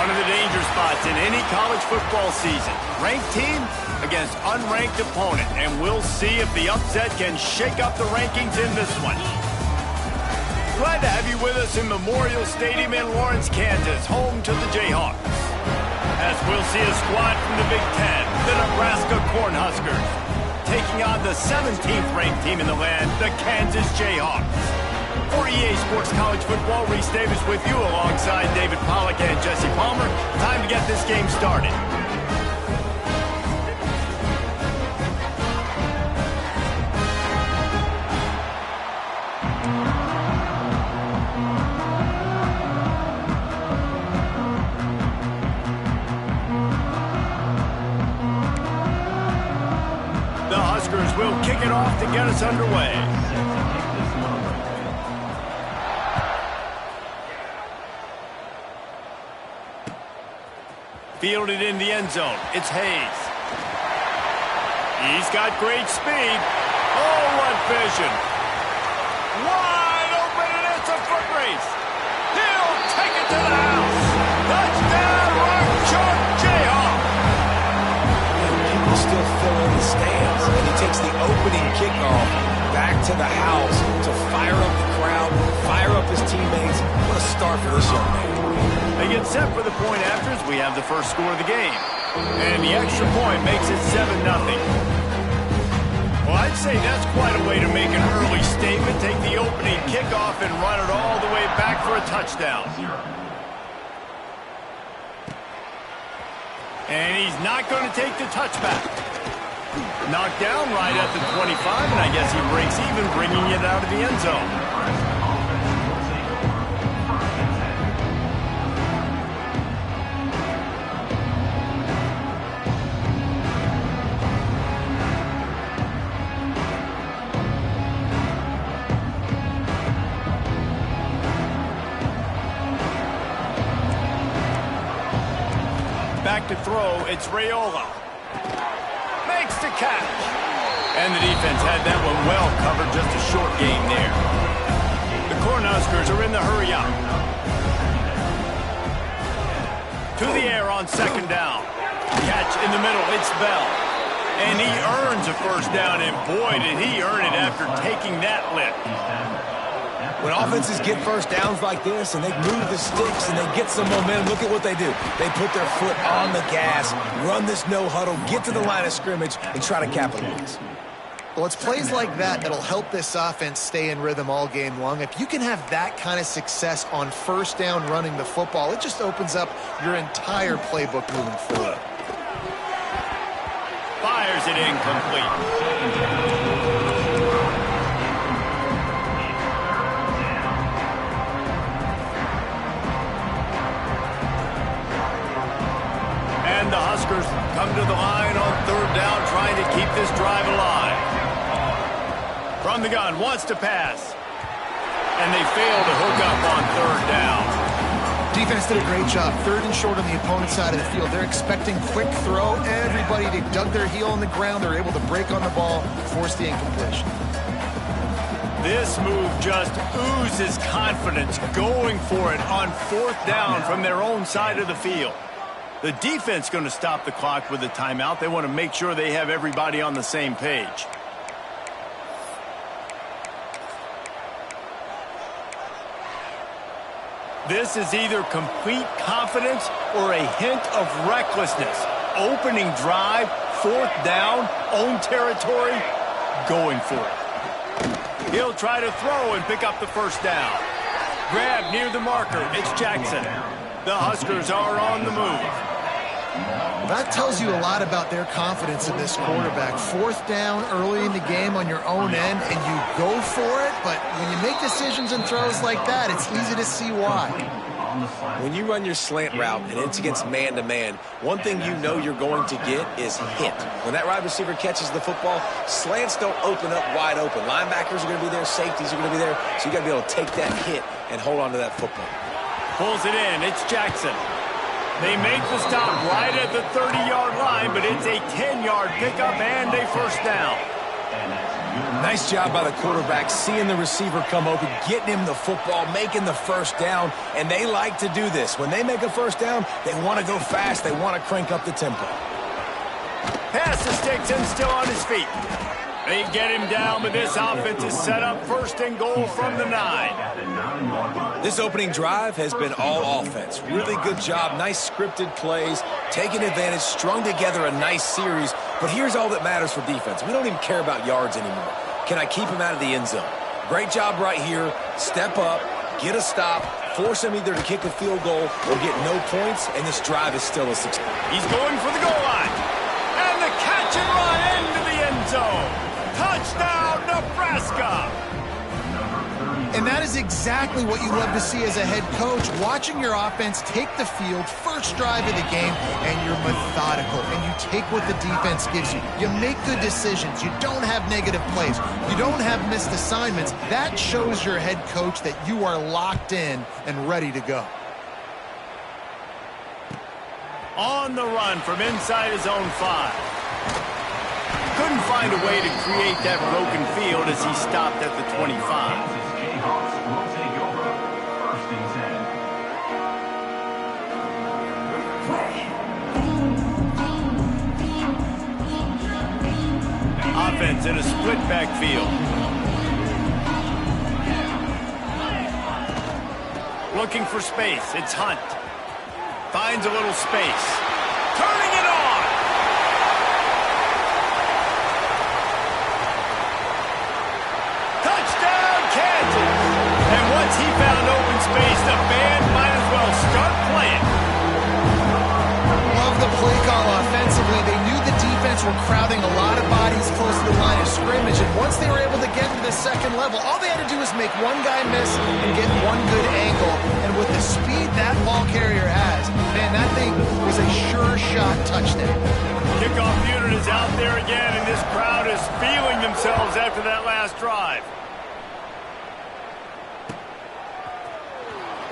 One of the danger spots in any college football season. Ranked team against unranked opponent. And we'll see if the upset can shake up the rankings in this one. Glad to have you with us in Memorial Stadium in Lawrence, Kansas, home to the Jayhawks. As we'll see a squad from the Big Ten, the Nebraska Cornhuskers, taking on the 17th ranked team in the land, the Kansas Jayhawks. For EA Sports College Football, Reese Davis with you alongside David Pollack and Jesse Palmer. Time to get this game started. The Huskers will kick it off to get us underway. Fielded in the end zone. It's Hayes. He's got great speed. Oh, what vision. Wide open, and it's a foot race. He'll take it to the house. Touchdown, Rock Chalk Jayhawk. People still fill in the stands, and he takes the opening kickoff back to the house to fire up the crowd, fire up his teammates. What a start for this young man. They get set for the point after as we have the first score of the game. And the extra point makes it 7-0. Well, I'd say that's quite a way to make an early statement. Take the opening kickoff and run it all the way back for a touchdown. And he's not going to take the touchback. Knocked down right at the 25, and I guess he breaks even, bringing it out of the end zone. Back to throw, it's Raiola. Makes the catch. And the defense had that one well covered, just a short game there. The Cornhuskers are in the hurry up. To the air on second down. Catch in the middle, it's Bell. And he earns a first down, and boy, did he earn it after taking that lift. When offenses get first downs like this and they move the sticks and they get some momentum, look at what they do. They put their foot on the gas, run this no huddle, get to the line of scrimmage, and try to capitalize. Well, it's plays like that that'll help this offense stay in rhythm all game long. If you can have that kind of success on first down running the football, it just opens up your entire playbook moving forward. Fires it incomplete. And the Huskers come to the line on third down, trying to keep this drive alive. From the gun, wants to pass. And they fail to hook up on third down. Defense did a great job. Third and short on the opponent's side of the field. They're expecting quick throw. Everybody, they dug their heel on the ground. They're able to break on the ball, force the incompletion. This move just oozes confidence, going for it on fourth down from their own side of the field. The defense going to stop the clock with a timeout. They want to make sure they have everybody on the same page. This is either complete confidence or a hint of recklessness. Opening drive, fourth down, own territory, going for it. He'll try to throw and pick up the first down. Grab near the marker, it's Jackson. The Huskers are on the move. That tells you a lot about their confidence in this quarterback. Fourth down early in the game on your own end, and you go for it, but when you make decisions and throws like that, it's easy to see why. When you run your slant route and it's against man-to-man, one thing you know you're going to get is hit. When that wide receiver catches the football, slants don't open up wide open. Linebackers are going to be there, safeties are going to be there, so you got to be able to take that hit and hold on to that football. Pulls it in, it's Jackson. They make the stop right at the 30-yard line, but it's a 10-yard pickup and a first down. Nice job by the quarterback, seeing the receiver come open, getting him the football, making the first down, and they like to do this. When they make a first down, they want to go fast. They want to crank up the tempo. Pass to Sticks still on his feet. They get him down, but this offense is set up first and goal from the 9. This opening drive has been all offense. Really good job, nice scripted plays, taking advantage, strung together a nice series. But here's all that matters for defense. We don't even care about yards anymore. Can I keep him out of the end zone? Great job right here. Step up, get a stop, force him either to kick a field goal or get no points, and this drive is still a success. He's going for the goal line. And the catch and run into the end zone. Touchdown, Nebraska! And that is exactly what you love to see as a head coach, watching your offense take the field, first drive of the game, and you're methodical, and you take what the defense gives you. You make good decisions. You don't have negative plays. You don't have missed assignments. That shows your head coach that you are locked in and ready to go. On the run from inside his own 5. Couldn't find a way to create that broken field as he stopped at the 25. Offense in a split backfield. Looking for space. It's Hunt. Finds a little space. Turning it on. Touchdown, Kansas. And once he found open space, the band might as well start playing. Love the play call offensively. They knew the defense were crowding a lot of bodies close to the line of scrimmage, and once they were able to get to the second level, all they had to do was make one guy miss and get one good angle. And with the speed that ball carrier has, man, that thing was a sure shot touchdown. Kickoff unit is out there again, and this crowd is feeling themselves after that last drive.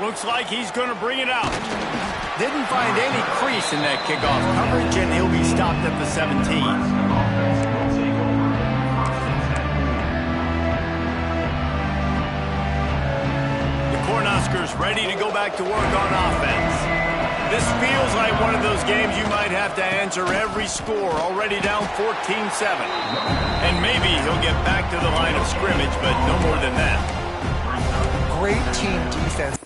Looks like he's going to bring it out. Didn't find any crease in that kickoff coverage, and he'll be stopped at the 17. The Cornhuskers ready to go back to work on offense. This feels like one of those games you might have to answer every score, already down 14-7. And maybe he'll get back to the line of scrimmage, but no more than that. Great team defense.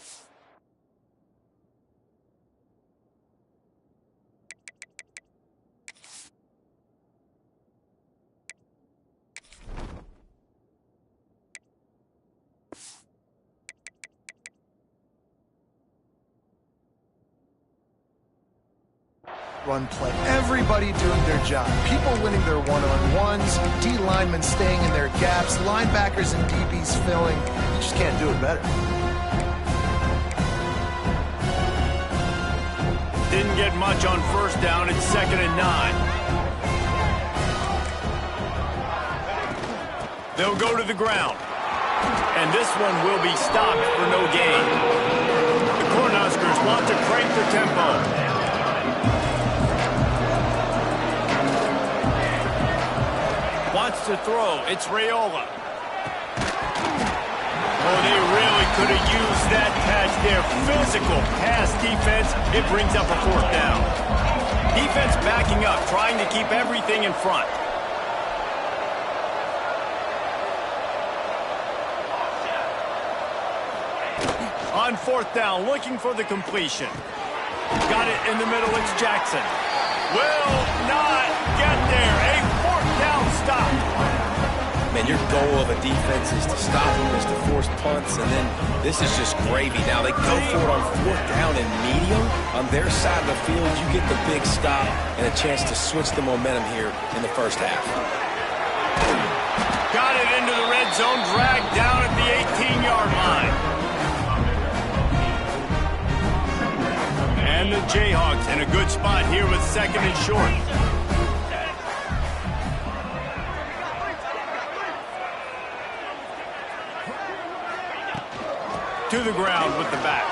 Run play. Everybody doing their job. People winning their one-on-ones, D linemen staying in their gaps, linebackers and DBs filling. You just can't do it better. Didn't get much on first down. It's 2nd and 9. They'll go to the ground. And this one will be stopped for no gain. The Cornhuskers want to crank the tempo. Wants to throw. It's Raiola. Oh, they really could have used that catch there. Physical pass defense. It brings up a 4th down. Defense backing up, trying to keep everything in front. On 4th down, looking for the completion. Got it in the middle. It's Jackson. Will not get there. A 4th down stop. Man, your goal of a defense is to stop them, is to force punts, and then this is just gravy. Now they go for it on 4th down and medium. On their side of the field, you get the big stop and a chance to switch the momentum here in the first half. Got it into the red zone, dragged down at the 18-yard line. And the Jayhawks in a good spot here with 2nd and short. To the ground with the back.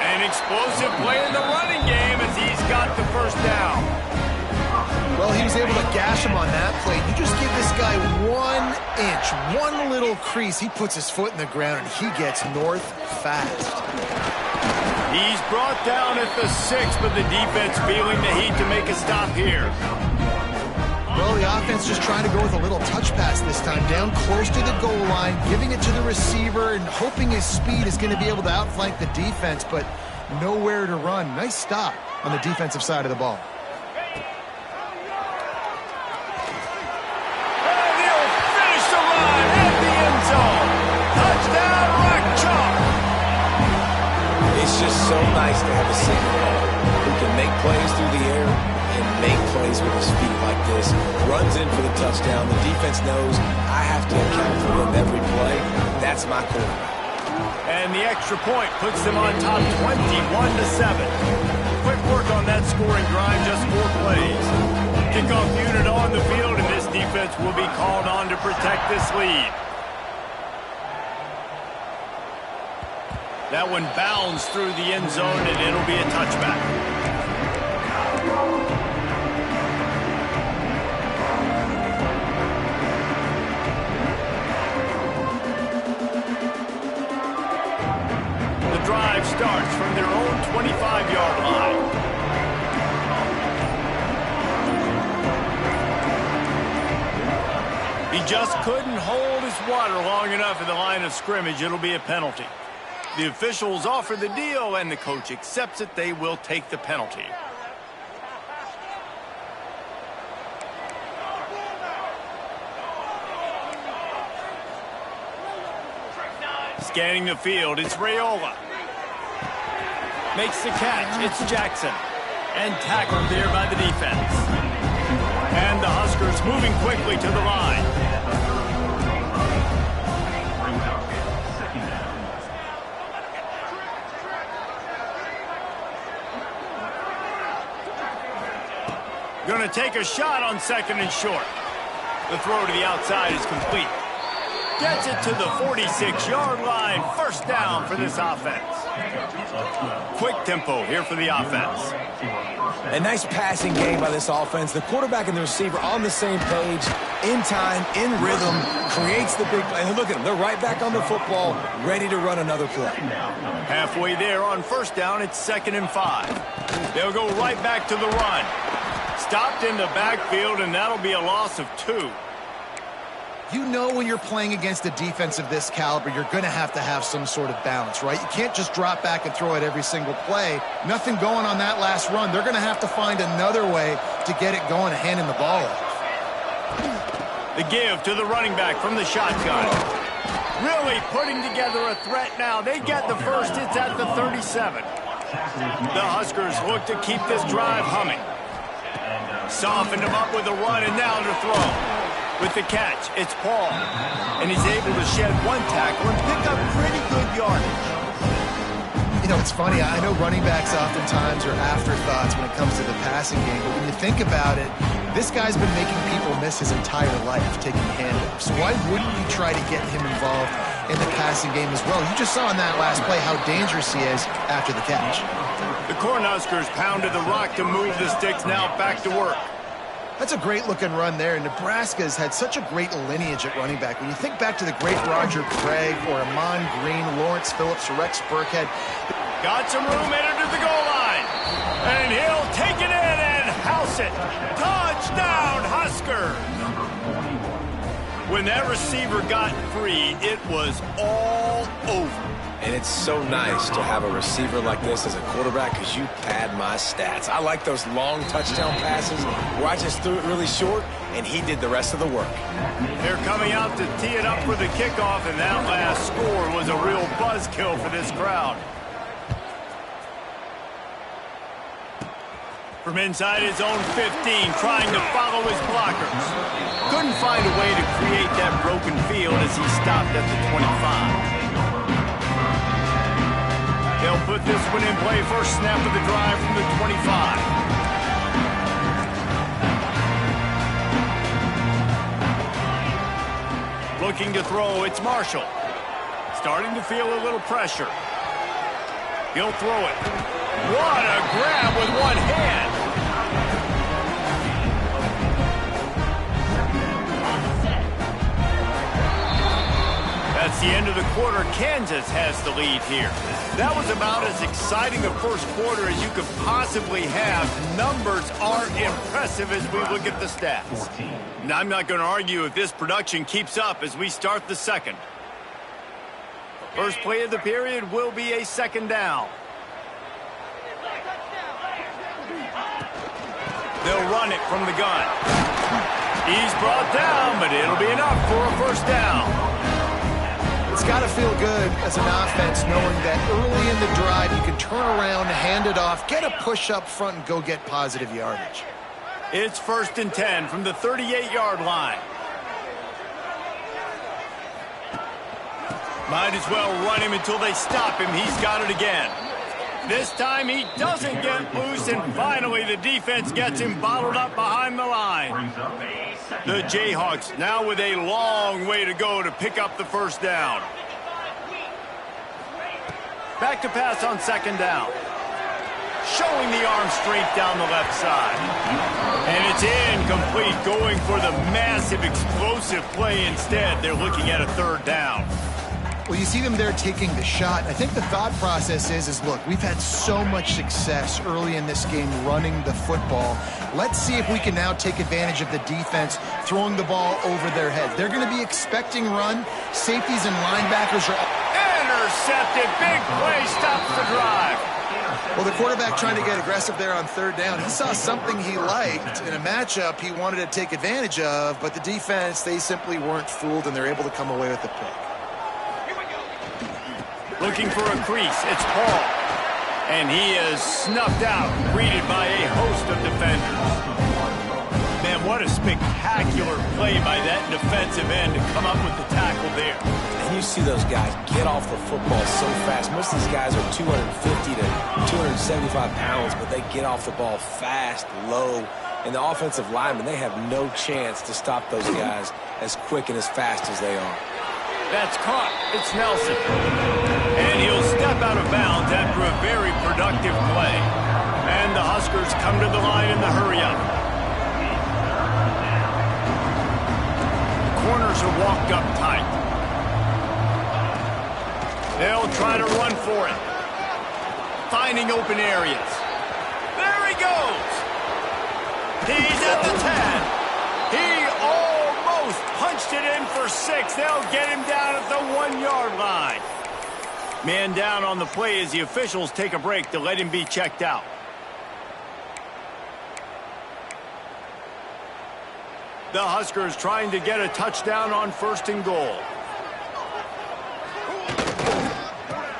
An explosive play in the running game as he's got the first down. Well, he was able to gash him on that play. You just give this guy 1 inch, one little crease. He puts his foot in the ground, and he gets north fast. He's brought down at the 6, but the defense feeling the heat to make a stop here. Well, the offense just trying to go with a little touch pass this time, down close to the goal line, giving it to the receiver and hoping his speed is going to be able to outflank the defense, but nowhere to run. Nice stop on the defensive side of the ball. And he'll finish the run at the end zone. Touchdown, Rock Chalk. It's just so nice to have a safety who can make plays through the air and make plays with his feet like this. Runs in for the touchdown. The defense knows I have to account for him every play. That's my quarterback. And the extra point puts them on top 21-7. Quick work on that scoring drive, just 4 plays. Kickoff unit on the field, and this defense will be called on to protect this lead. That one bounds through the end zone, and it'll be a touchback. The drive starts from their own 25-yard line. He just couldn't hold his water long enough in the line of scrimmage. It'll be a penalty. The officials offer the deal, and the coach accepts it. They will take the penalty. Scanning the field, it's Raiola. Makes the catch, it's Jackson. And tackled there by the defense. And the Huskers moving quickly to the line. Going to take a shot on 2nd and short. The throw to the outside is complete. Gets it to the 46-yard line. First down for this offense. Quick tempo here for the offense. A nice passing game by this offense. The quarterback and the receiver on the same page, in time, in rhythm, creates the big play. And look at them. They're right back on the football, ready to run another play. Halfway there on first down, it's 2nd and 5. They'll go right back to the run. Stopped in the backfield, and that'll be a loss of 2. You know when you're playing against a defense of this caliber, you're going to have some sort of balance, right? You can't just drop back and throw it every single play. Nothing going on that last run. They're going to have to find another way to get it going and hand him the ball off. The give to the running back from the shotgun. Really putting together a threat now. They get the first. It's at the 37. The Huskers look to keep this drive humming. Softened him up with a run, and now to throw. With the catch, it's Paul. And he's able to shed 1 tackle and pick up pretty good yardage. You know, it's funny. I know running backs oftentimes are afterthoughts when it comes to the passing game. But when you think about it, this guy's been making people miss his entire life taking handoffs. So why wouldn't you try to get him involved in the passing game as well? You just saw in that last play how dangerous he is after the catch. The Cornhuskers pounded the rock to move the sticks. Now back to work. That's a great-looking run there. Nebraska's had such a great lineage at running back. When you think back to the great Roger Craig or Amon Green, Lawrence Phillips, or Rex Burkhead. Got some room, entered to the goal line. And he'll take it in and house it. Touchdown, Huskers! When that receiver got free, it was all over. And it's so nice to have a receiver like this as a quarterback because you pad my stats. I like those long touchdown passes where I just threw it really short and he did the rest of the work. They're coming out to tee it up for the kickoff, and that last score was a real buzzkill for this crowd. From inside his own 15, trying to follow his blockers. Couldn't find a way to create that broken field as he stopped at the 25. They'll put this one in play. First snap of the drive from the 25. Looking to throw, it's Marshall. Starting to feel a little pressure. He'll throw it. What a grab with one hand. the end of the quarter, Kansas has the lead here. That was about as exciting a first quarter as you could possibly have. Numbers are impressive as we look at the stats. Now, I'm not going to argue if this production keeps up as we start the second. First play of the period will be a second down. They'll run it from the gun. He's brought down, but it'll be enough for a first down. It's got to feel good as an offense knowing that early in the drive you can turn around, hand it off, get a push up front, and go get positive yardage. It's 1st and 10 from the 38-yard line. Might as well run him until they stop him. He's got it again. This time he doesn't get loose, and finally the defense gets him bottled up behind the line. The Jayhawks now with a long way to go to pick up the first down. Back to pass on second down. Showing the arm strength down the left side. And it's incomplete, going for the massive explosive play instead. They're looking at a third down. Well, you see them there taking the shot. I think the thought process is look, we've had so much success early in this game running the football. Let's see if we can now take advantage of the defense throwing the ball over their heads. They're going to be expecting run. Safeties and linebackers are intercepted. Big play stops the drive. Well, the quarterback trying to get aggressive there on third down. He saw something he liked in a matchup he wanted to take advantage of, but the defense, they simply weren't fooled, and they're able to come away with the pick. Looking for a crease, it's Paul. And he is snuffed out, greeted by a host of defenders. Man, what a spectacular play by that defensive end to come up with the tackle there. And you see those guys get off the football so fast. Most of these guys are 250 to 275 pounds, but they get off the ball fast, low. And the offensive linemen, they have no chance to stop those guys as quick and as fast as they are. That's caught. It's Nelson. And he'll step out of bounds after a very productive play. And the Huskers come to the line in the hurry-up. Corners are walked up tight. They'll try to run for it. Finding open areas. There he goes. He's at the 10. He almost punched it in for 6. They'll get him down at the 1-yard line. Man down on the play as the officials take a break to let him be checked out. The Huskers trying to get a touchdown on 1st and goal.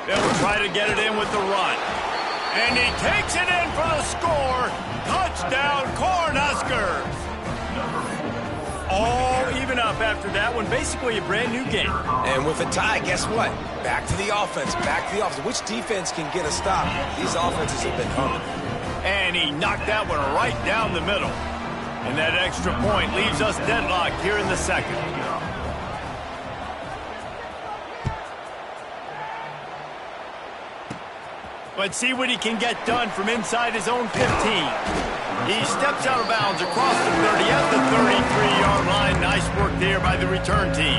They'll try to get it in with the run. And he takes it in for the score. Touchdown, Cornhuskers. All even up after that one. Basically a brand new game. And with a tie, guess what? Back to the offense. Back to the offense. Which defense can get a stop? These offenses have been humming. And he knocked that one right down the middle. And that extra point leaves us deadlocked here in the second. Let's see what he can get done from inside his own 15. He steps out of bounds across the 30 at the 33-yard line. Nice work there by the return team.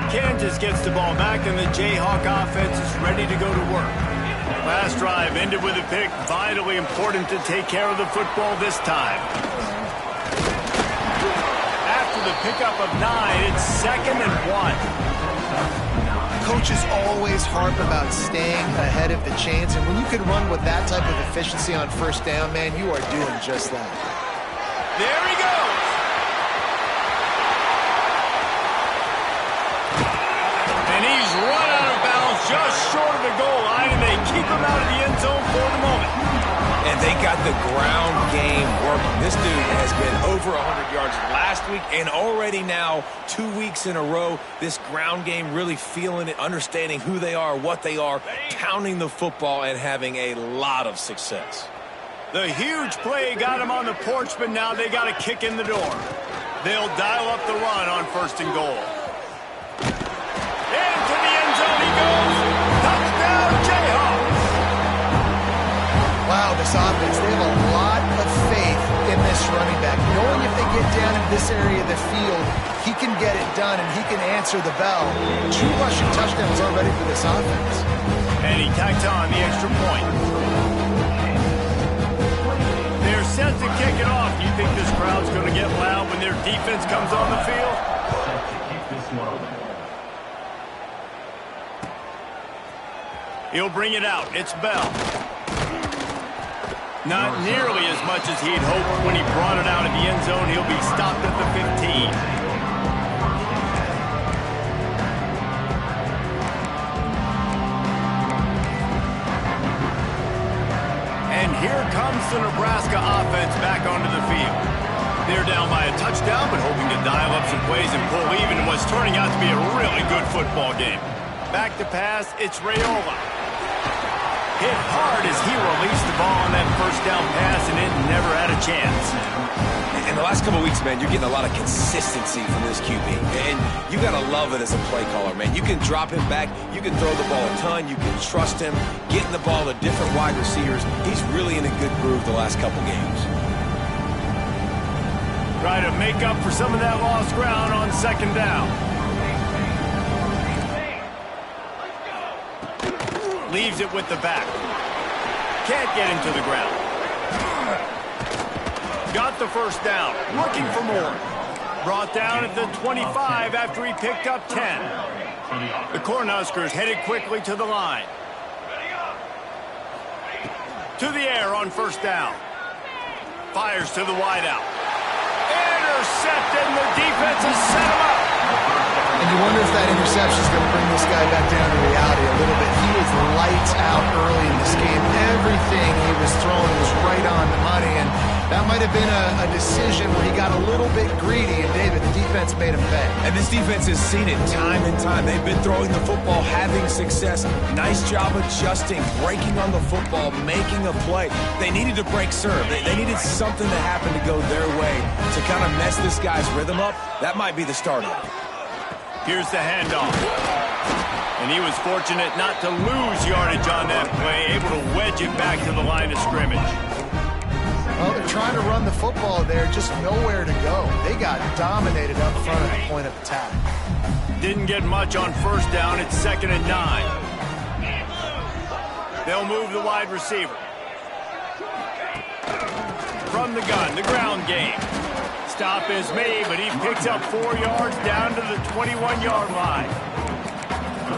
Kansas gets the ball back, and the Jayhawk offense is ready to go to work. Last drive ended with a pick. Vitally important to take care of the football this time. After the pickup of 9, it's 2nd and 1. Coaches always harp about staying ahead of the chains, and when you can run with that type of efficiency on 1st down, man, you are doing just that. There he goes. And he's run out of bounds just short of the goal line, and they keep him out of the end zone for the moment. And they got the ground game working. This dude has been over 100 yards last week and already now 2 weeks in a row. This ground game really feeling it, understanding who they are, what they are, pounding the football and having a lot of success. The huge play got him on the porch, but now they got a kick in the door. They'll dial up the run on 1st and goal. Into the end zone he goes. Touchdown, Jayhawks. Wow, this offense, they have a lot of faith in this running back, knowing if they down in this area of the field, he can get it done, and he can answer the bell. 2 rushing touchdowns already for this offense. And he tacks on the extra point. They're set to kick it off. You think this crowd's going to get loud when their defense comes on the field? He'll bring it out. It's Bell. Not nearly as much as he'd hoped when he brought it out of the end zone. He'll be stopped at the 15. And here comes the Nebraska offense back onto the field. They're down by a touchdown, but hoping to dial up some plays and pull even in what's turning out to be a really good football game. Back to pass, it's Raiola. Hit hard as he released the ball on that first down pass, and it never had a chance. In the last couple of weeks, man, you're getting a lot of consistency from this QB. And you got to love it as a play caller, man. You can drop him back. You can throw the ball a ton. You can trust him. Getting the ball to different wide receivers. He's really in a good groove the last couple games. Try to make up for some of that lost ground on second down. Leaves it with the back. Can't get him to the ground. Got the first down. Looking for more. Brought down at the 25 after he picked up 10. The Cornhuskers headed quickly to the line. To the air on first down. Fires to the wideout. Intercepted, and the defense has set him up. And you wonder if that interception is going to bring this guy back down to reality a little bit. He was lights out early in this game. Everything he was throwing was right on the money, and that might have been a decision where he got a little bit greedy, and David, the defense made him pay. And this defense has seen it time and time. They've been throwing the football, having success. Nice job adjusting, breaking on the football, making a play. They needed to break serve. They needed something to happen to go their way to kind of mess this guy's rhythm up. That might be the start of it. Here's the handoff. And he was fortunate not to lose yardage on that play, able to wedge it back to the line of scrimmage. Well, they're trying to run the football there, just nowhere to go. They got dominated up front at the point of attack. Didn't get much on first down. It's 2nd and 9. They'll move the wide receiver. From the gun, the ground game. Stop is made, but he picks up 4 yards down to the 21-yard line.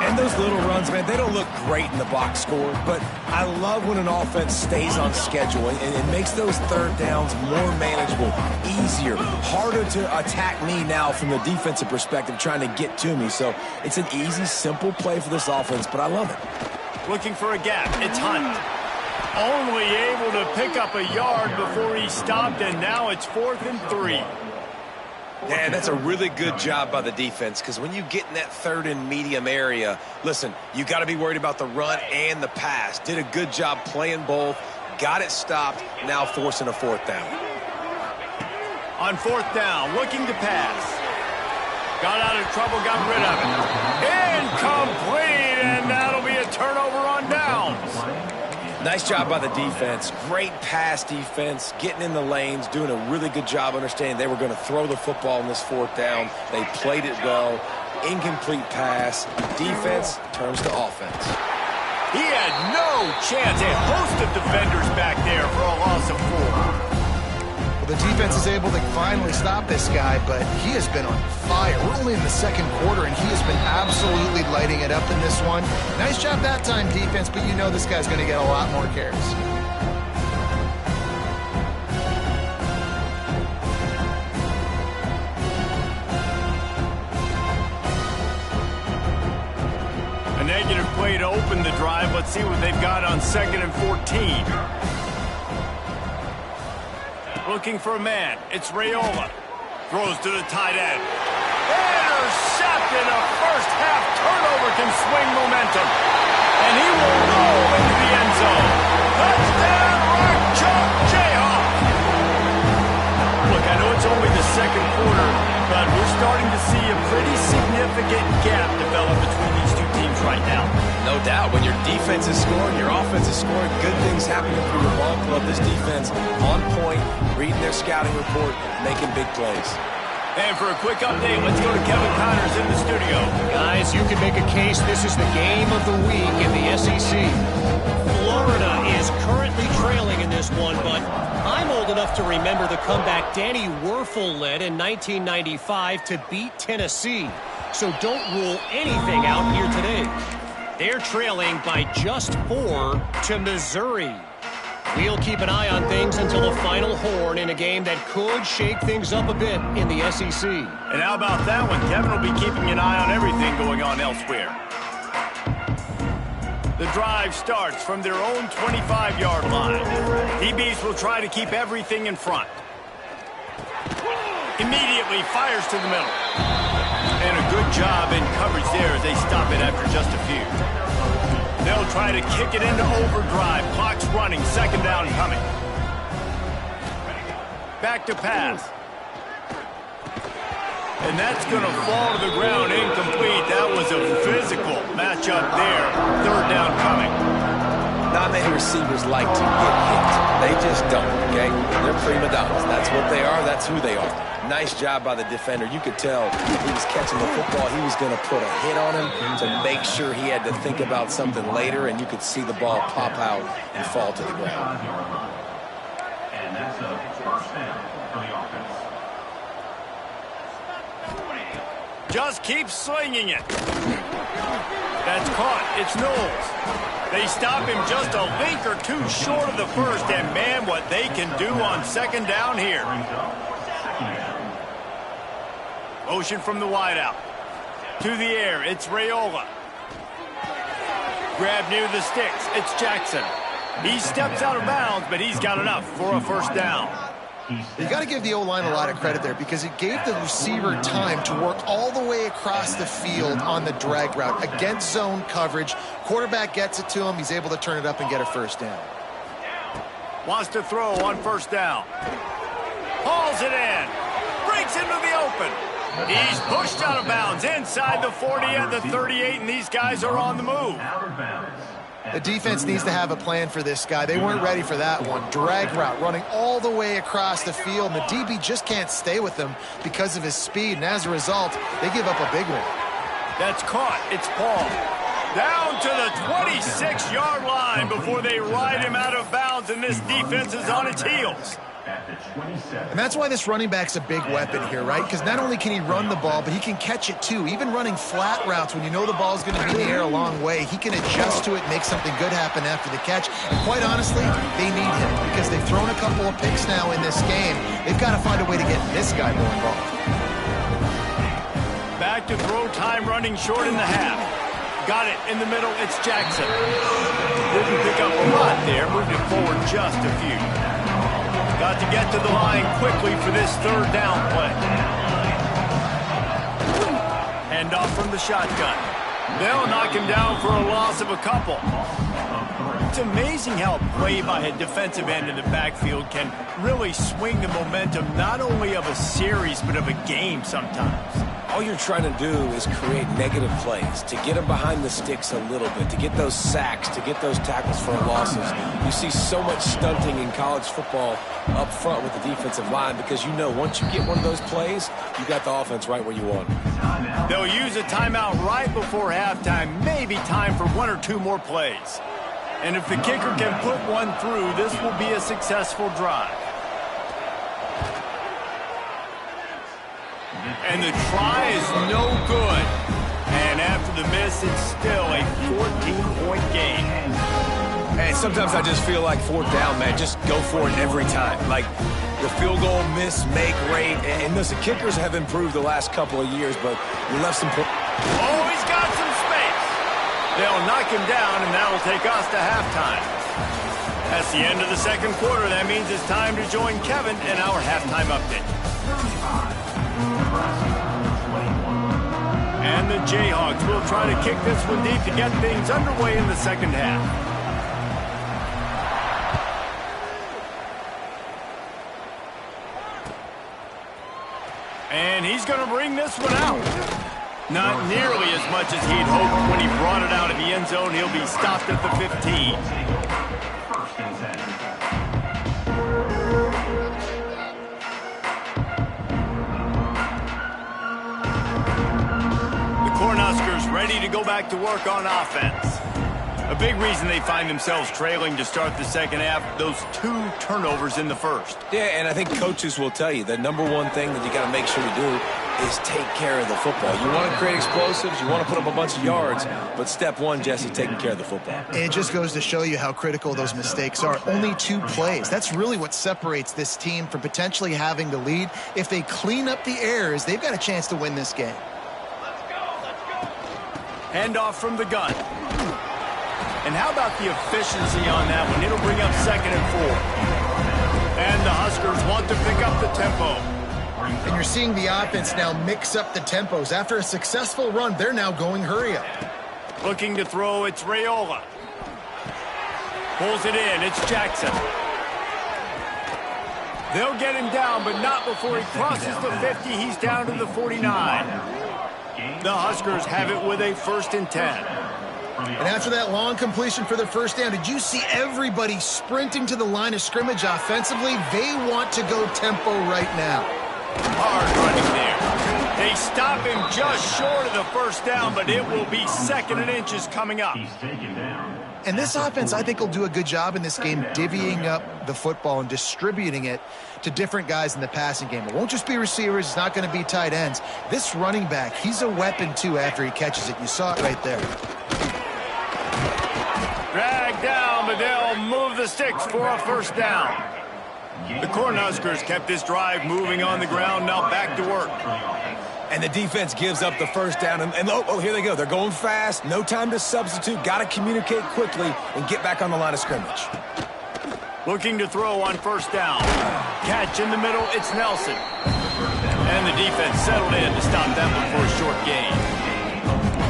And those little runs, man, they don't look great in the box score, but I love when an offense stays on schedule and it makes those third downs more manageable, easier, harder to attack me now from the defensive perspective trying to get to me. So it's an easy, simple play for this offense, but I love it. Looking for a gap. It's Hunt. Only able to pick up a yard before he stopped, and now it's 4th and 3. Yeah, that's a really good job by the defense, because when you get in that third and medium area, listen, you got to be worried about the run and the pass. Did a good job playing both, got it stopped, now forcing a 4th down. On 4th down, looking to pass. Got out of trouble, got rid of it. Incomplete, and that'll be a turnover on downs. Nice job by the defense. Great pass defense, getting in the lanes, doing a really good job understanding they were going to throw the football in this 4th down. They played it well. Incomplete pass. Defense turns to offense. He had no chance. A host of defenders back there for a loss of 4. The defense is able to finally stop this guy, but he has been on fire. We're only in the 2nd quarter, and he has been absolutely lighting it up in this one. Nice job that time, defense, but you know this guy's going to get a lot more carries. A negative play to open the drive. Let's see what they've got on 2nd and 14. Looking for a man. It's Raiola. Throws to the tight end. Intercepted. A first-half turnover can swing momentum. And he will roll into the end zone. Touchdown, Rock Chalk Jayhawk. Look, I know it's only the 2nd quarter, But we're starting to see a pretty significant gap develop between these two teams right now. No doubt. When your defense is scoring, your offense is scoring, good things happening for your ball club. This defense on point, reading their scouting report, making big plays. And for a quick update, let's go to Kevin Connors in the studio. Guys, you can make a case this is the game of the week in the SEC. Florida is currently trailing in this one, but I'm old enough to remember the comeback Danny Werfel led in 1995 to beat Tennessee. So don't rule anything out here today. They're trailing by just 4 to Missouri. We'll keep an eye on things until the final horn in a game that could shake things up a bit in the SEC. And how about that one? Kevin will be keeping an eye on everything going on elsewhere. The drive starts from their own 25-yard line. DBs will try to keep everything in front. Immediately fires to the middle. And a good job in coverage there as they stop it after just a few. They'll try to kick it into overdrive. Clock's running. Second down coming. Back to pass. And that's going to fall to the ground incomplete. That was a physical matchup there. Third down coming. Not many receivers like to get hit. They just don't, okay? They're prima donnas. That's what they are. That's who they are. Nice job by the defender. You could tell he was catching the football. He was going to put a hit on him to make sure he had to think about something later, and you could see the ball pop out and fall to the ground. And that's a first down for the offense. Just keep slinging it. That's caught. It's Knowles. They stop him just a link or two short of the first, and man, what they can do on second down here. Motion from the wideout. To the air, it's Raiola. Grab near the sticks, it's Jackson. He steps out of bounds, but he's got enough for a first down. You got to give the O-line a lot of credit there because it gave the receiver time to work all the way across the field on the drag route against zone coverage. Quarterback gets it to him. He's able to turn it up and get a first down. Wants to throw on first down. Hauls it in. Breaks into the open. He's pushed out of bounds inside the 40 at the 38, and these guys are on the move. The defense needs to have a plan for this guy. They weren't ready for that one. Drag route running all the way across the field, and the DB just can't stay with him because of his speed, and as a result, they give up a big one. That's caught. It's Paul. Down to the 26-yard line before they ride him out of bounds, and this defense is on its heels. And that's why this running back's a big weapon here, right? Because not only can he run the ball, but he can catch it too. Even running flat routes when you know the ball's going to be in the air a long way, he can adjust to it, make something good happen after the catch. And quite honestly, they need him because they've thrown a couple of picks now in this game. They've got to find a way to get this guy more involved. Back to throw time running short in the half. Got it in the middle. It's Jackson. Didn't pick up a lot there. Moved it forward just a few. Got to get to the line quickly for this third down play. Hand off from the shotgun. They'll knock him down for a loss of a couple. It's amazing how play by a defensive end in the backfield can really swing the momentum not only of a series but of a game sometimes. All you're trying to do is create negative plays, to get them behind the sticks a little bit, to get those sacks, to get those tackles for losses. You see so much stunting in college football up front with the defensive line because you know once you get one of those plays, you got the offense right where you want it. They'll use a timeout right before halftime, maybe time for one or two more plays. And if the kicker can put one through, this will be a successful drive. And the try is no good. And after the miss, it's still a 14-point game. And sometimes I just feel like fourth down, man, just go for it every time. Like the field goal miss, make rate. And listen, kickers have improved the last couple of years, but you left some... Oh, he's got some space. They'll knock him down, and that'll take us to halftime. That's the end of the second quarter. That means it's time to join Kevin in our halftime update. And the Jayhawks will try to kick this one deep to get things underway in the second half. And he's going to bring this one out. Not nearly as much as he'd hoped when he brought it out of the end zone. He'll be stopped at the 15. First and 10. The Cornhuskers ready to go back to work on offense. A big reason they find themselves trailing to start the second half, those 2 turnovers in the first. Yeah, and I think coaches will tell you the number one thing that you got to make sure you do is take care of the football. You want to create explosives, you want to put up a bunch of yards, but step one, Jesse, taking care of the football. And it just goes to show you how critical those mistakes are. Only 2 plays. That's really what separates this team from potentially having the lead. If they clean up the errors, they've got a chance to win this game. Handoff from the gun. And how about the efficiency on that one? It'll bring up 2nd and 4. And the Huskers want to pick up the tempo. And you're seeing the offense now mix up the tempos. After a successful run, they're now going hurry up. Looking to throw, it's Raiola. Pulls it in, it's Jackson. They'll get him down, but not before he crosses the 50. He's down to the 49. The Huskers have it with a 1st and 10. And after that long completion for the first down, did you see everybody sprinting to the line of scrimmage offensively? They want to go tempo right now. Hard running there. They stop him just short of the first down, but it will be 2nd and inches coming up. He's taken down. And this offense, I think, will do a good job in this game divvying up the football and distributing it to different guys in the passing game. It won't just be receivers. It's not going to be tight ends. This running back, he's a weapon, too, after he catches it. You saw it right there. Dragged down, but they'll move the sticks for a 1st down. The Cornhuskers kept this drive moving on the ground, now back to work. And the defense gives up the 1st down. And oh, here they go. They're going fast. No time to substitute. Got to communicate quickly and get back on the line of scrimmage. Looking to throw on 1st down. Catch in the middle, it's Nelson. And the defense settled in to stop that one for a short gain.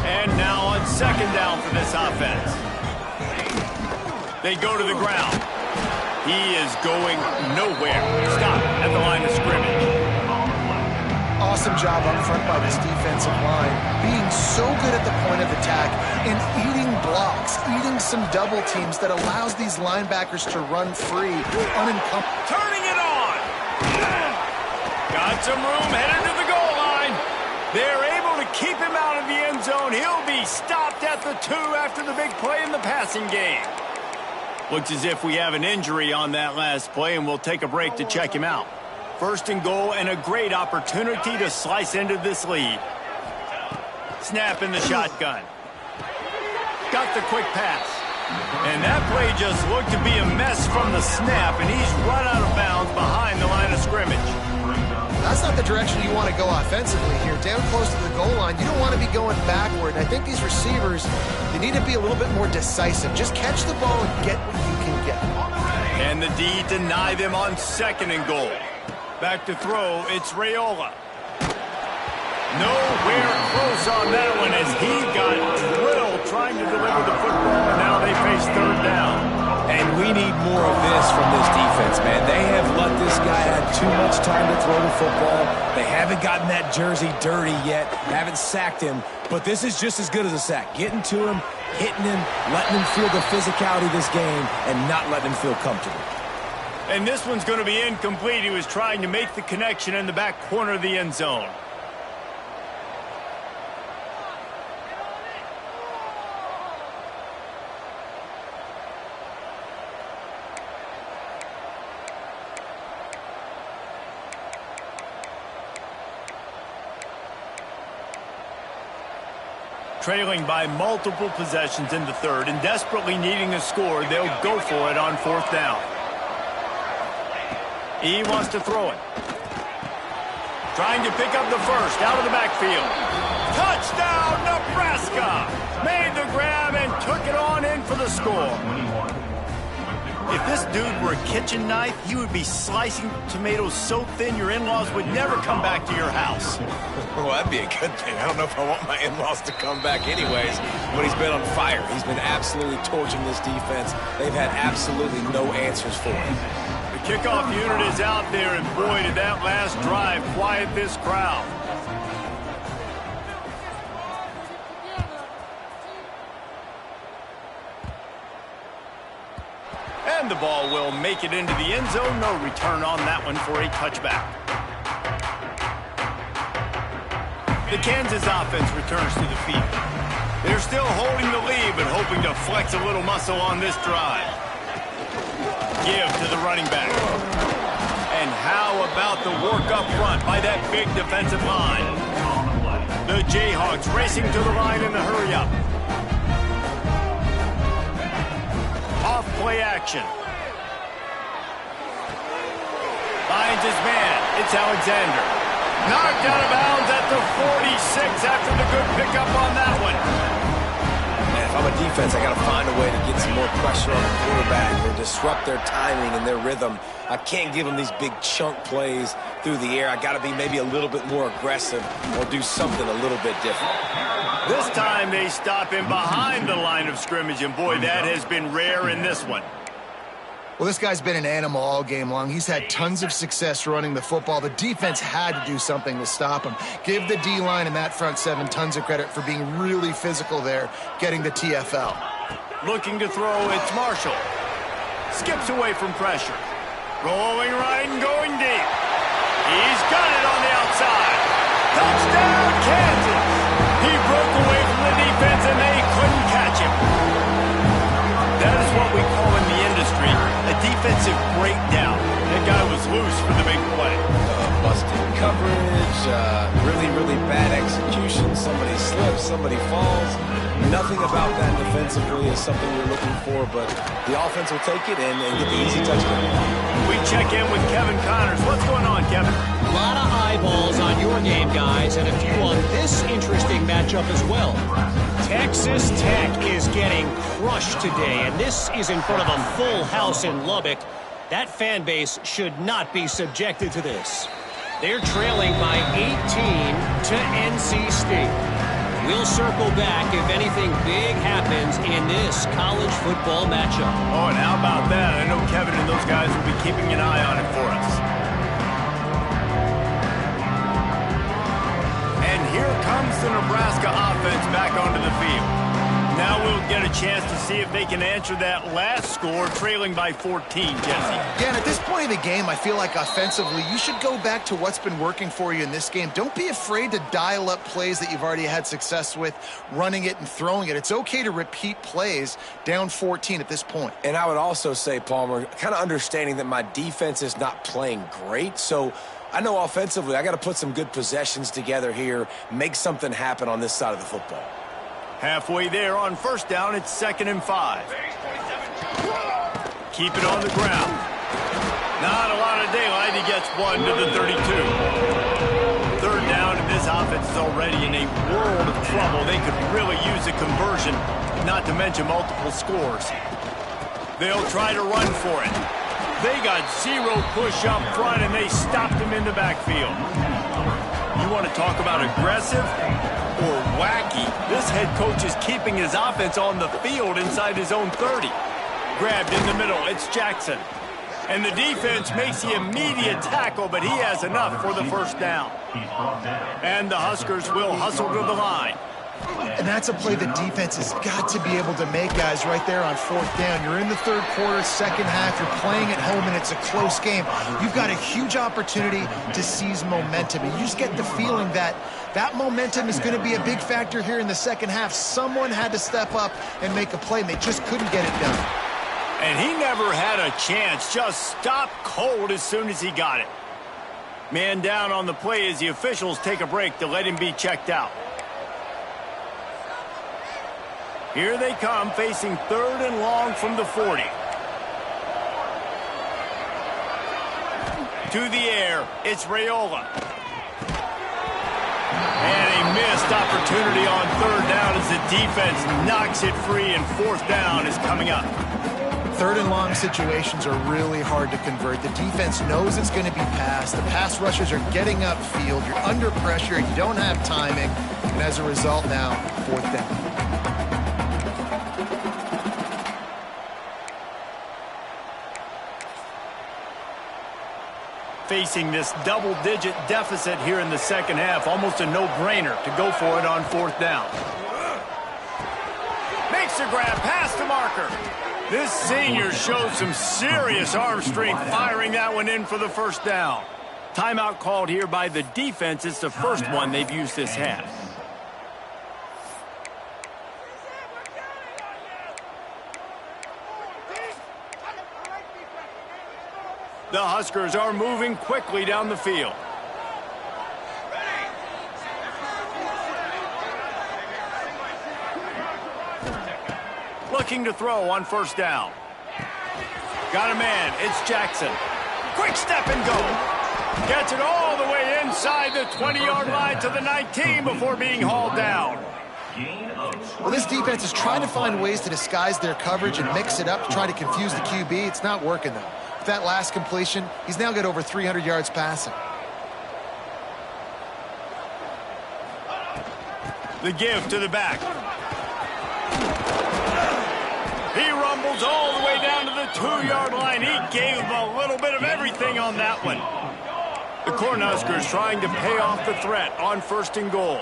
And now on 2nd down for this offense. They go to the ground. He is going nowhere. Stop at the line of scrimmage. Awesome job up front by this defensive line, being so good at the point of attack and eating blocks, eating some double teams that allows these linebackers to run free, unencumbered. Turning it on! Got some room, headed to the goal line. They're able to keep him out of the end zone. He'll be stopped at the 2 after the big play in the passing game. Looks as if we have an injury on that last play, and we'll take a break to check him out. 1st and goal, and a great opportunity to slice into this lead. Snap in the shotgun. Got the quick pass. And that play just looked to be a mess from the snap, and he's run out of bounds behind the line of scrimmage. That's not the direction you want to go offensively here. Down close to the goal line, you don't want to be going backward. And I think these receivers, they need to be a little bit more decisive. Just catch the ball and get what you can get. And the D deny them on 2nd and goal. Back to throw, it's Raiola. Nowhere close on that one as he got drilled trying to deliver the football, and now they face 3rd down. And we need more of this from this defense, man. They have let this guy have too much time to throw the football. They haven't gotten that jersey dirty yet, haven't sacked him, but this is just as good as a sack. Getting to him, hitting him, letting him feel the physicality of this game, and not letting him feel comfortable. And this one's going to be incomplete. He was trying to make the connection in the back corner of the end zone. Trailing by multiple possessions in the 3rd and desperately needing a score, they'll go for it on 4th down. He wants to throw it. Trying to pick up the 1st out of the backfield. Touchdown, Nebraska! Made the grab and took it on in for the score. If this dude were a kitchen knife, he would be slicing tomatoes so thin your in-laws would never come back to your house. Well, that'd be a good thing. I don't know if I want my in-laws to come back anyways, but he's been on fire. He's been absolutely torching this defense. They've had absolutely no answers for him. The Kickoff unit is out there, and boy, did that last drive quiet this crowd. And the ball will make it into the end zone. No return on that one for a touchback. The Kansas offense returns to the field. They're still holding the lead, but hoping to flex a little muscle on this drive. Give to the running back. And how about the work up front by that big defensive line? The Jayhawks racing to the line in the hurry-up. Off play action. Finds his man. It's Alexander. Knocked out of bounds at the 46 after the good pickup on that one. Man, if I'm a defense, I got to find a way to get some more pressure on the quarterback or disrupt their timing and their rhythm. I can't give them these big chunk plays through the air. I got to be maybe a little bit more aggressive or do something a little bit different. This time they stop him behind the line of scrimmage, and boy, that has been rare in this one. Well, this guy's been an animal all game long. He's had tons of success running the football. The defense had to do something to stop him. Give the D-line and that front seven tons of credit for being really physical there, getting the TFL. Looking to throw, it's Marshall. Skips away from pressure. Rolling right and going deep. He's got it on the outside. Touchdown, Kansas! He broke away from the defense and they couldn't catch him. That is what we call in the industry a defensive breakdown. That guy was loose for the big play. Busted coverage, really bad execution. Somebody slips, somebody falls. Nothing about that defensively is something you're looking for, but the offense will take it and get the easy touchdown. We check in with Kevin Connors. What's going on, Kevin? A lot of eyeballs on your game, guys, and a few on this interesting matchup as well. Texas Tech is getting crushed today, and this is in front of a full house in Lubbock. That fan base should not be subjected to this. They're trailing by 18 to NC State. We'll circle back if anything big happens in this college football matchup. Oh, and how about that? I know Kevin and those guys will be keeping an eye on it for us. And here comes the Nebraska offense back onto the field. Now we'll get a chance to see if they can answer that last score, trailing by 14, Jesse. Yeah, and at this point in the game, I feel like offensively, you should go back to what's been working for you in this game. Don't be afraid to dial up plays that you've already had success with, running it and throwing it. It's okay to repeat plays down 14 at this point. And I would also say, Palmer, kind of understanding that my defense is not playing great, so I know offensively I got to put some good possessions together here, make something happen on this side of the football. Halfway there on first down, it's 2nd and 5. Keep it on the ground. Not a lot of daylight. He gets one to the 32. 3rd down, and this offense is already in a world of trouble. They could really use a conversion, not to mention multiple scores. They'll try to run for it. They got 0 push up front, and they stopped him in the backfield. You want to talk about aggressive or wacky? This head coach is keeping his offense on the field inside his own 30. Grabbed in the middle, it's Jackson. And the defense makes the immediate tackle, but he has enough for the first down. And the Huskers will hustle to the line. And that's a play the defense has got to be able to make, guys, right there on 4th down. You're in the 3rd quarter, 2nd half. You're playing at home, and it's a close game. You've got a huge opportunity to seize momentum. And you just get the feeling that that momentum is going to be a big factor here in the 2nd half. Someone had to step up and make a play, and they just couldn't get it done. And he never had a chance. Just stopped cold as soon as he got it. Man down on the play as the officials take a break to let him be checked out. Here they come, facing 3rd and long from the 40. To the air, it's Raiola. And a missed opportunity on 3rd down as the defense knocks it free, and 4th down is coming up. 3rd and long situations are really hard to convert. The defense knows it's going to be passed. The pass rushers are getting upfield. You're under pressure. You don't have timing. And as a result now, 4th down. facing this double-digit deficit here in the second half. Almost a no-brainer to go for it on fourth down. Makes a grab past the marker. This senior shows some serious arm strength firing that one in for the first down. Timeout called here by the defense. It's the first one they've used this half. The Huskers are moving quickly down the field. Looking to throw on first down. Got a man. It's Jackson. Quick step and go. Gets it all the way inside the 20-yard line to the 19 before being hauled down. Well, this defense is trying to find ways to disguise their coverage and mix it up to try to confuse the QB. It's not working, though. With that last completion, he's now got over 300 yards passing. The give to the back. He rumbles all the way down to the 2-yard line. He gave him a little bit of everything on that one. The Cornhuskers trying to pay off the threat on first and goal.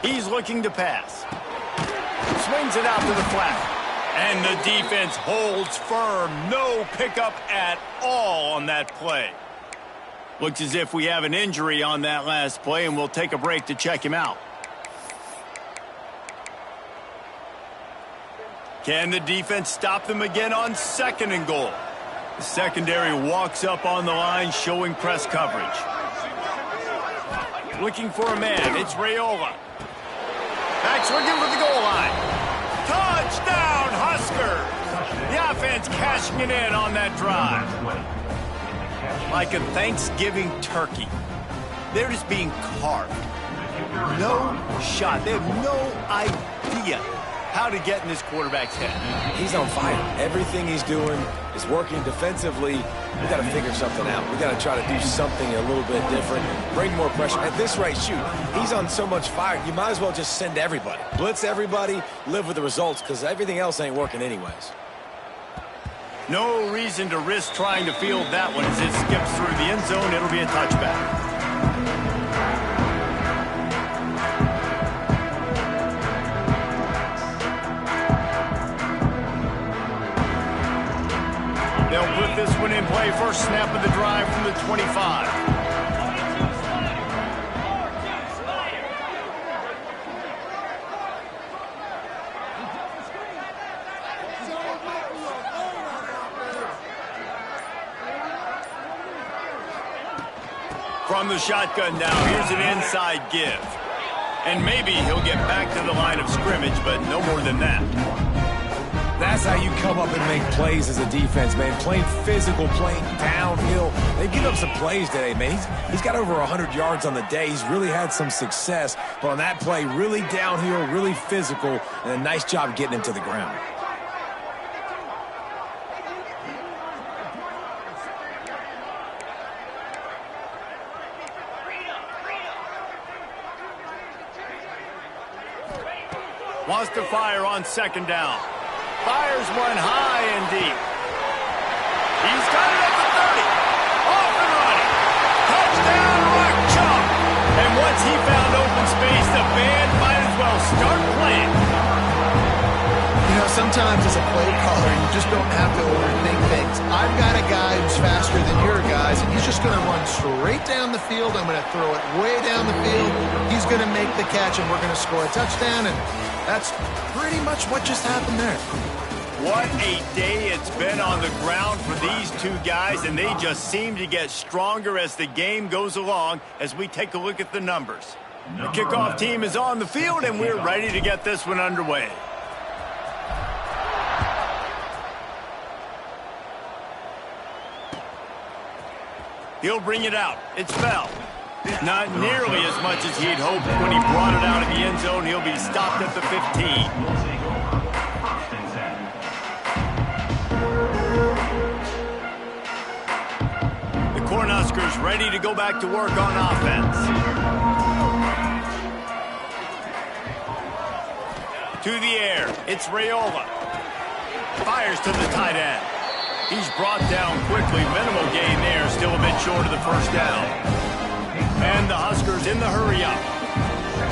He's looking to pass. Swings it out to the flat. And the defense holds firm. No pickup at all on that play. Looks as if we have an injury on that last play, and we'll take a break to check him out. Can the defense stop them again on second and goal? The secondary walks up on the line, showing press coverage. Looking for a man. It's Raiola. Backs looking for the goal line. Touchdown, Huskers! The offense cashing it in on that drive. Like a Thanksgiving turkey. They're just being carved. No shot. They have no idea how to get in this quarterback's head. He's on fire. Everything he's doing is working defensively. We got to figure something out. We got to try to do something a little bit different. Bring more pressure. At this rate, shoot, he's on so much fire, you might as well just send everybody. Blitz everybody, live with the results, because everything else ain't working anyways. No reason to risk trying to field that one as it skips through the end zone. It'll be a touchback. They'll put this one in play. First snap of the drive from the 25. From the shotgun now, here's an inside give. And maybe he'll get back to the line of scrimmage, but no more than that. That's how you come up and make plays as a defense, man. Playing physical, playing downhill. They've given up some plays today, man. He's got over 100 yards on the day. He's really had some success. But on that play, really downhill, really physical, and a nice job getting him to the ground. Wants to fire on second down. Fires one high and deep. He's got it at the 30. Off and running. Touchdown, Rock Chalk. And once he found open space, the band might as well start playing. You know, sometimes as a play caller, you just don't have to overthink things. I've got a guy who's faster than your guys, and he's just going to run straight down the field. I'm going to throw it way down the field. He's going to make the catch, and we're going to score a touchdown, and that's pretty much what just happened there. What a day it's been on the ground for these two guys, and they just seem to get stronger as the game goes along as we take a look at the numbers. The kickoff team is on the field, and we're ready to get this one underway. He'll bring it out. It's Bell. Not nearly as much as he'd hoped when he brought it out of the end zone. He'll be stopped at the 15. Cornhuskers ready to go back to work on offense. To the air, it's Raiola. Fires to the tight end. He's brought down quickly. Minimal gain there. Still a bit short of the first down. And the Huskers in the hurry-up.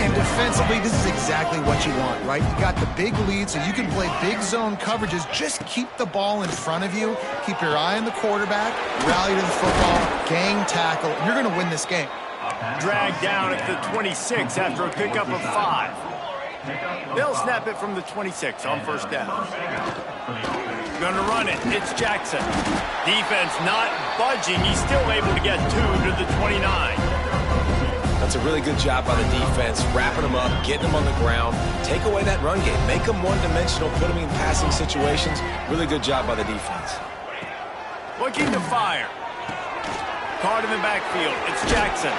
And defensively, this is exactly what you want, right? You got the big lead, so you can play big zone coverages. Just keep the ball in front of you. Keep your eye on the quarterback. Rally to the football. Gang tackle. You're going to win this game. Dragged down at the 26 after a pickup of 5. They'll snap it from the 26 on first down. Gonna run it. It's Jackson. Defense not budging. He's still able to get 2 to the 29. That's a really good job by the defense, wrapping them up, getting them on the ground. Take away that run game. Make them one-dimensional, put them in passing situations. Really good job by the defense. Looking to fire. Caught in the backfield. It's Jackson.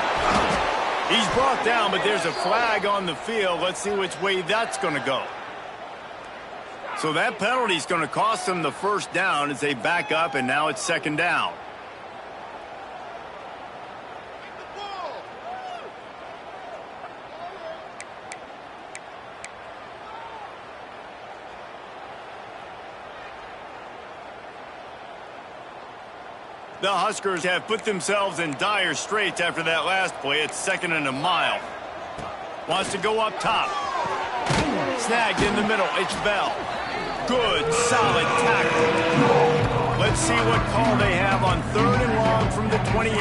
He's brought down, but there's a flag on the field. Let's see which way that's going to go. So that penalty is going to cost them the first down as they back up, and now it's second down. The Huskers have put themselves in dire straits after that last play. It's 2nd and a mile. Wants to go up top. Snagged in the middle. It's Bell. Good, solid tackle. Let's see what call they have on 3rd and long from the 28.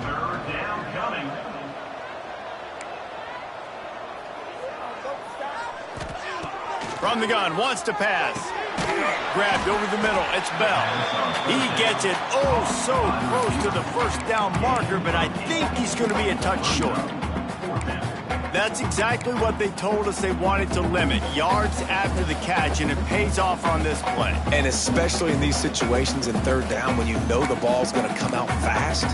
3rd down coming. From the gun, wants to pass. Grabbed over the middle. It's Bell. He gets it so close to the first down marker, but I think he's going to be a touch short. That's exactly what they told us they wanted to limit. Yards after the catch, and it pays off on this play. And especially in these situations in 3rd down when you know the ball's going to come out fast,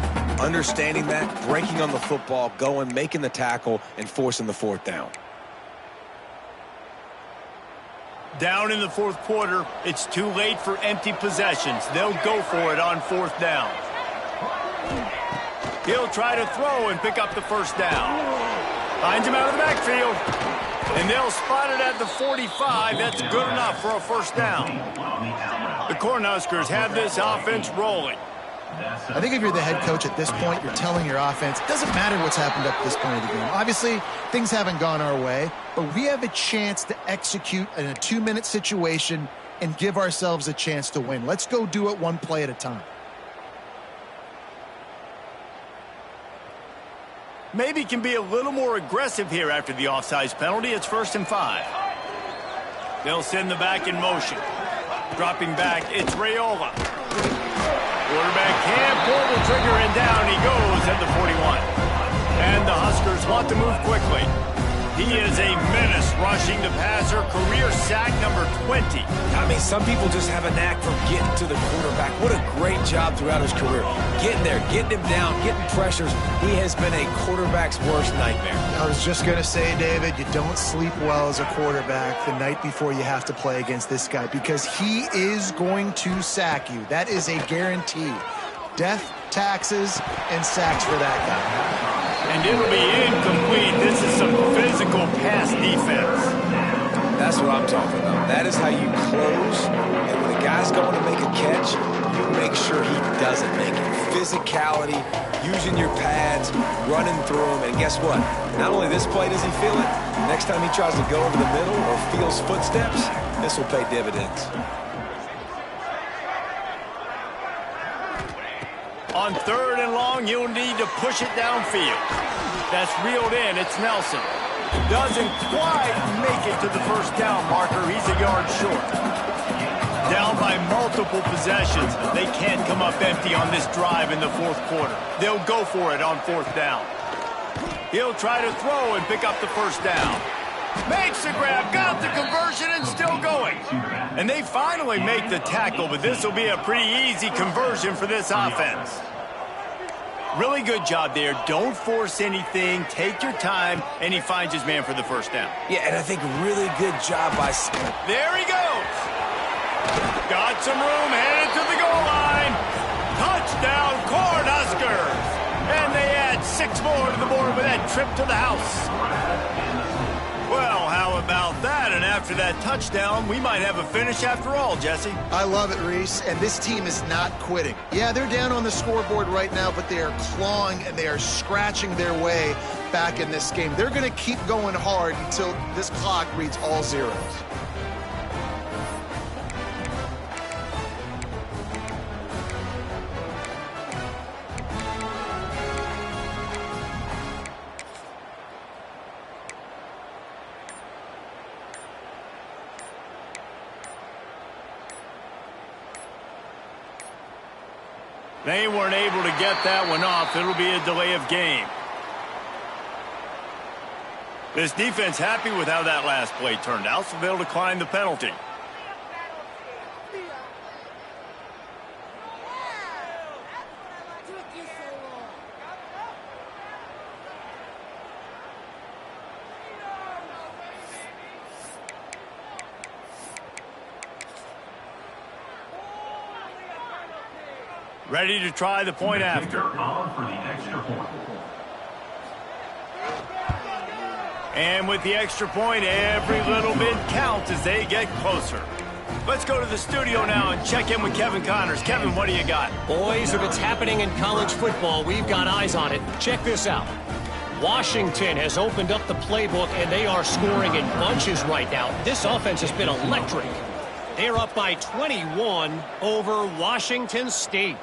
understanding that, breaking on the football, going, making the tackle, and forcing the 4th down. Down in the 4th quarter, it's too late for empty possessions. They'll go for it on 4th down. He'll try to throw and pick up the first down. Finds him out of the backfield. And they'll spot it at the 45. That's good enough for a first down. The Cornhuskers have this offense rolling. I think if you're the head coach at this point, you're telling your offense, it doesn't matter what's happened up to this point of the game. Obviously, things haven't gone our way, but we have a chance to execute in a 2-minute situation and give ourselves a chance to win. Let's go do it one play at a time. Maybe can be a little more aggressive here after the offsides penalty. It's 1st and 5. They'll send the back in motion. Dropping back, it's Raiola. Quarterback can't pull the trigger, and down he goes at the 41. And the Huskers want to move quickly. He is a menace rushing the passer. Career sack number 20. I mean, some people just have a knack for getting to the quarterback. What a great job throughout his career. Getting there, getting him down, getting pressures. He has been a quarterback's worst nightmare. I was just going to say, David, you don't sleep well as a quarterback the night before you have to play against this guy because he is going to sack you. That is a guarantee. Death, taxes, and sacks for that guy. And it'll be incomplete. This is some physical pass defense. That's what I'm talking about. That is how you close. And when a guy's going to make a catch, you make sure he doesn't make it. Physicality, using your pads, running through them. And guess what? Not only this play does he feel it, next time he tries to go over the middle or feels footsteps, this will pay dividends. On 3rd and long, you'll need to push it downfield. That's reeled in. It's Nelson. Doesn't quite make it to the first down marker. He's a yard short. Down by multiple possessions. They can't come up empty on this drive in the 4th quarter. They'll go for it on 4th down. He'll try to throw and pick up the first down. Makes the grab, got the conversion, and still going. And they finally make the tackle, but this will be a pretty easy conversion for this offense. Really good job there. Don't force anything. Take your time, and he finds his man for the first down. Yeah, and I think really good job by... There he goes. Got some room, headed to the goal line. Touchdown, Cornhuskers. And they add 6 more to the board with that trip to the house. Well, how about that? And after that touchdown, we might have a finish after all, Jesse. I love it, Reese, and this team is not quitting. Yeah, they're down on the scoreboard right now, but they are clawing and they are scratching their way back in this game. They're going to keep going hard until this clock reads all zeros. They weren't able to get that one off. It'll be a delay of game. This defense happy with how that last play turned out, so they'll decline the penalty. Ready to try the point after. For the extra point. And with the extra point, every little bit counts as they get closer. Let's go to the studio now and check in with Kevin Connors. Kevin, what do you got? Boys, if it's happening in college football, we've got eyes on it. Check this out. Washington has opened up the playbook, and they are scoring in bunches right now. This offense has been electric. They're up by 21 over Washington State.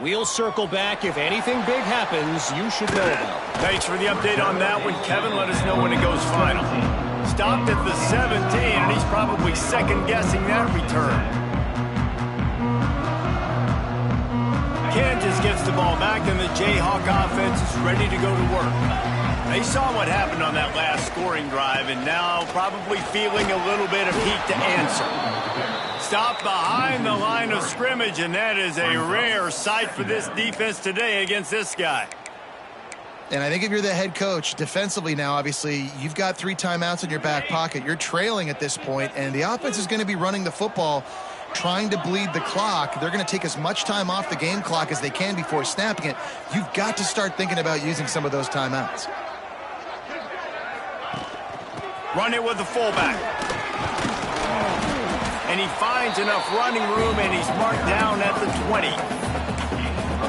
We'll circle back. If anything big happens, you should know about it. Thanks for the update on that one, Kevin. Let us know when it goes final. Stopped at the 17, and he's probably second-guessing that return. Kansas gets the ball back, and the Jayhawk offense is ready to go to work. They saw what happened on that last scoring drive, and now probably feeling a little bit of heat to answer. Stopped behind the line of scrimmage, and that is a rare sight for this defense today against this guy. And I think if you're the head coach, defensively now, obviously, you've got 3 timeouts in your back pocket. You're trailing at this point, and the offense is going to be running the football, trying to bleed the clock. They're going to take as much time off the game clock as they can before snapping it. You've got to start thinking about using some of those timeouts. Run it with the fullback. And he finds enough running room, and he's marked down at the 20.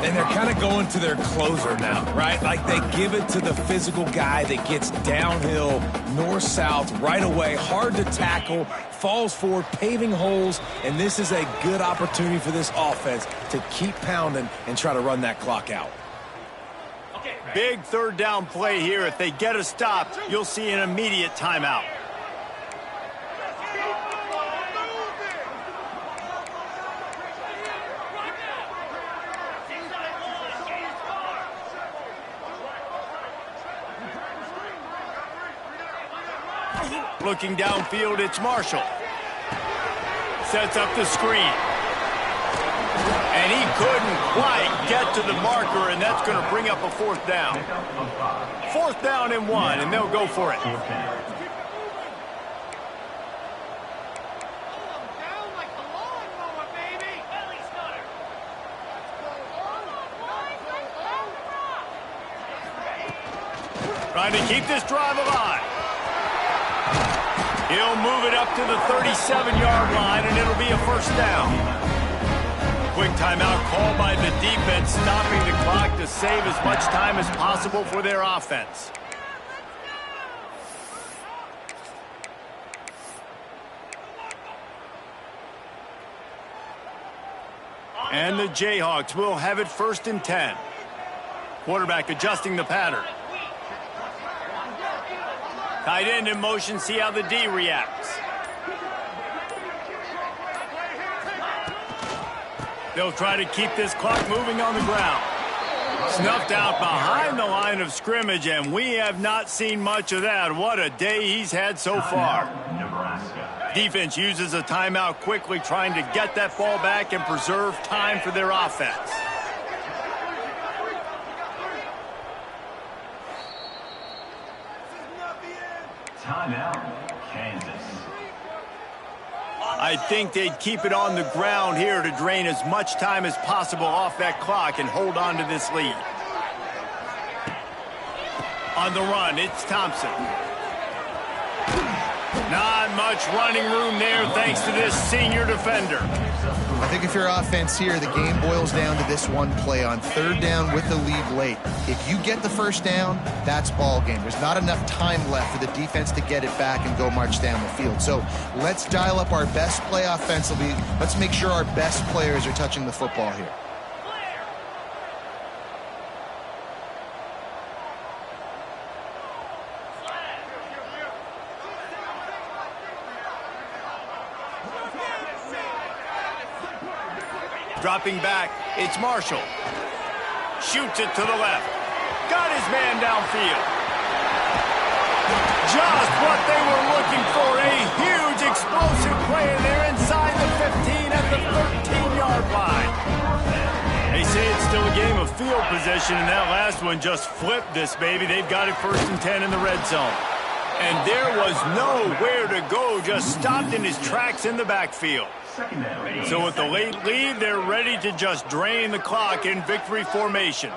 And they're kind of going to their closer now, right? Like they give it to the physical guy that gets downhill, north-south, right away, hard to tackle, falls forward, paving holes, and this is a good opportunity for this offense to keep pounding and try to run that clock out. Big third down play here. If they get a stop, you'll see an immediate timeout. Looking downfield, it's Marshall. Sets up the screen. And he couldn't quite get to the marker, and that's going to bring up a 4th down. 4th down and 1, and they'll go for it. Trying to keep this drive alive. He'll move it up to the 37-yard line, and it'll be a 1st down. Quick timeout called by the defense, stopping the clock to save as much time as possible for their offense. And the Jayhawks will have it 1st and 10. Quarterback adjusting the pattern. Tight end in motion, see how the D reacts. They'll try to keep this clock moving on the ground. Snuffed out behind the line of scrimmage, and we have not seen much of that. What a day he's had so far. Nebraska. Defense uses a timeout quickly, trying to get that ball back and preserve time for their offense. Timeout, Kansas. I think they'd keep it on the ground here to drain as much time as possible off that clock and hold on to this lead. On the run, it's Thompson. Not much running room there thanks to this senior defender. I think if you're offense here, the game boils down to this one play on third down with the lead late. If you get the first down, that's ball game. There's not enough time left for the defense to get it back and go march down the field. So let's dial up our best play offensively. Let's make sure our best players are touching the football here. Dropping back, it's Marshall. Shoots it to the left. Got his man downfield. Just what they were looking for. A huge explosive play, and they're inside the 15 at the 13-yard line. They say it's still a game of field position, and that last one just flipped this baby. They've got it 1st and 10 in the red zone. And there was nowhere to go, just stopped in his tracks in the backfield. So with the late lead, they're ready to just drain the clock in victory formation.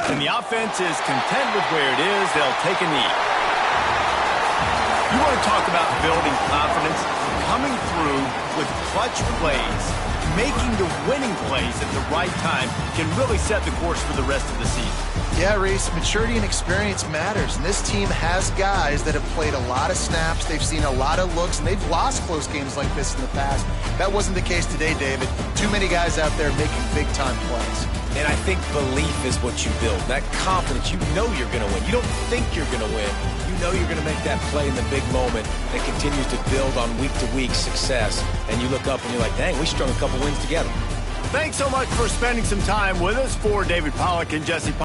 And the offense is content with where it is. They'll take a knee. You want to talk about building confidence? Coming through with clutch plays, making the winning plays at the right time can really set the course for the rest of the season. Yeah, Reese, maturity and experience matters. And this team has guys that have played a lot of snaps. They've seen a lot of looks, and they've lost close games like this in the past. That wasn't the case today, David. Too many guys out there making big-time plays. And I think belief is what you build. That confidence, you know you're going to win. You don't think you're going to win. You know you're going to make that play in the big moment that continues to build on week-to-week success. And you look up and you're like, dang, we strung a couple wins together. Thanks so much for spending some time with us. For David Pollack and Jesse